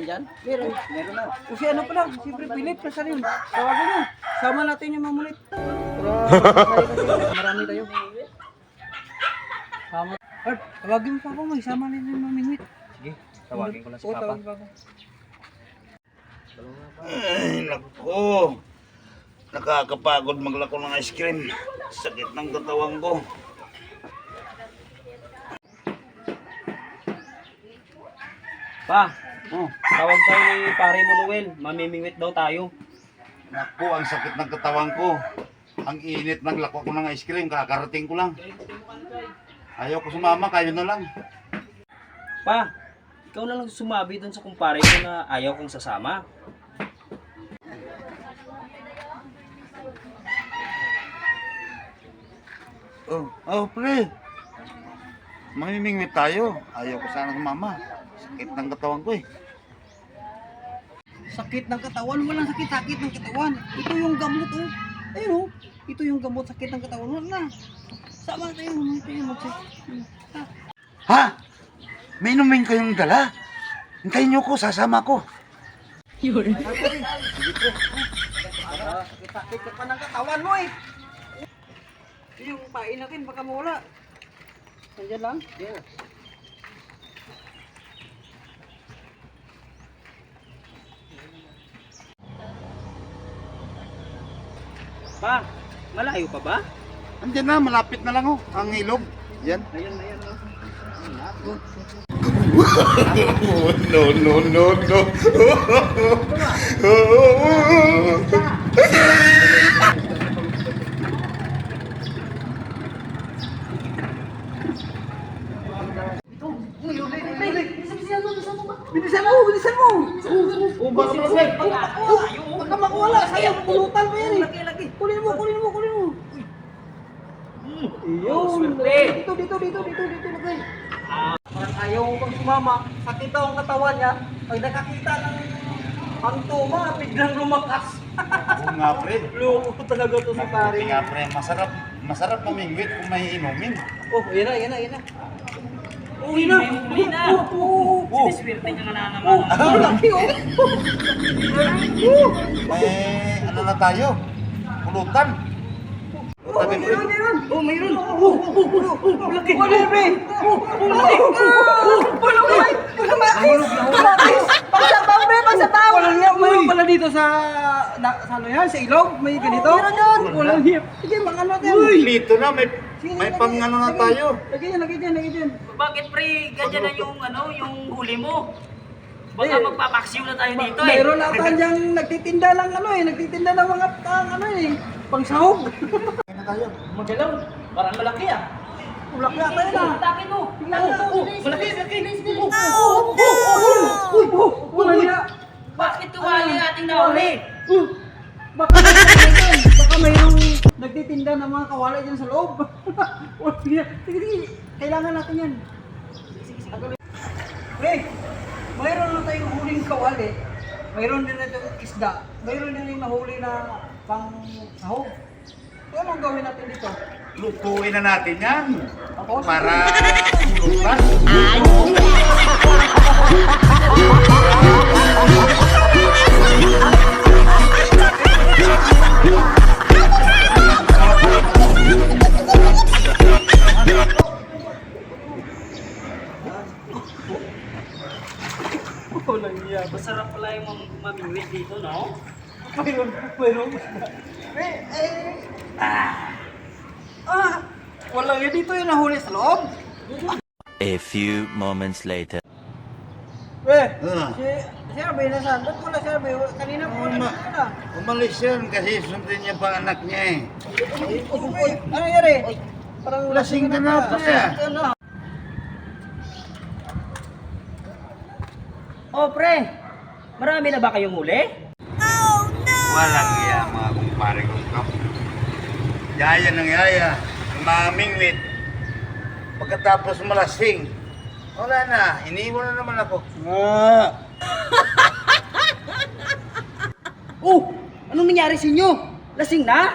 kain dyan? Meron. Meron na. O si ano pala, siyempre Philip, nasa rin. Tawagan mo. Sama natin yung mamulit. Marami tayo. Sama. Art, tawagin mo pa ako, may sama rin yung mamingwit. Sige, tawagin ko lang si Oo, Papa. tawagin pa ako. Ay, naku. Nakakapagod maglako ng ice cream. Sakit ng katawan ko. Pa, tawag tayo ni Pare Manuel. Mamimingwit daw tayo. Naku, ang sakit ng katawan ko. Ang init ng lako ko ng ice cream. Kakarating ko lang. Ayaw ko sumama, kayo na lang. Pa, ikaw na lang sumabi doon sa kumpare ko na ayaw kong sasama. Oh, pre. Mamimingwit tayo. Ayaw ko sana sumama. Sakit ng katawan ko eh. Sakit ng katawan, walang sakit ng katawan. Ito yung gamot, oh. Ayun, oh. Ito yung gamot, sakit ng katawan. Wala. Sama tayo, mamaya tayo mag-check. Ha? May inumin kayong dala? Hintayin niyo ko, sasama ko. Sakit ka pa ng katawan mo, eh. Ito yung pain natin, baka mawala. Nandiyan lang? Yeah. Pa, malayo pa ba? Andiyan na, malapit na lang oh. Ang ilog. Yan. Ayan, ayan. No, no, no, no. Bilisan mo, bilisan mo! Baka malasay. Baka makuwala, sayang, pulutan mo yan, eh. Kunin mo, kunin mo, kunin mo. Yun. Swerte. Dito, lagay. Parang ayaw ko pang sumama. Sakit daw ang katawan niya. Pag nakakita ng pantoma, biglang lumakas. Oo nga, pre. Loko talaga to si pare. Buti nga, pre. Masarap mamingwit kung may inumin. Oh, yan na. Oh, Huli na. Siniswerte niya na naman. Oh, laki, oh. Eh, ano na tayo? Pulutan. Pulutan, pre. Mayroon. Laki. Wala, pre. Pagsabaw, pre, pagsabaw. Mayroon pala dito sa ano yan, sa ilog, may ganito. Meron yun. Walang hip. Sige, mga ano yan. Dito na, may pang ano na tayo. Lagay dyan. Bakit pre, ganyan na yung huli mo? Baka magpapaksiw na tayo dito eh. Mayroon ata dyan nagtitinda ng mga pangsahog. Magalaw, parang malaki ah. Ulak na tayo na. Takin mo. Malaki. Wala niya. Bakit tuwali ating nahuli? Baka mayroong nagtitinda ng mga kawala dyan sa loob. Sige. Kailangan natin yan. Pre, mayroon na tayong huling kawali. Mayroon din na itong isda. Mayroon din yung nahuli na pang sahog. So, anong gawin natin dito? Lutuin na natin yan. Ako? Para pulutan. Walang iya. Masarap pala yung mamingwit dito, no? Mayroon. Walang iya dito yung nahuli sa loob. A few moments later. Si Arby nasaan? Ba't wala si Arby? Kanina po wala na. Umalis yun kasi sundin niya pa anak niya eh. Ano nangyari? Parang Lasing ka na, pre. Oh pre, marami na ba kayong huli? Walang iya mga kumpare kong kap. Yaya ng yaya. Mamingwit. Pagkatapos malasing. Wala na. Iniwan na naman ako. Oh, anong nangyari sa inyo? Lasing na?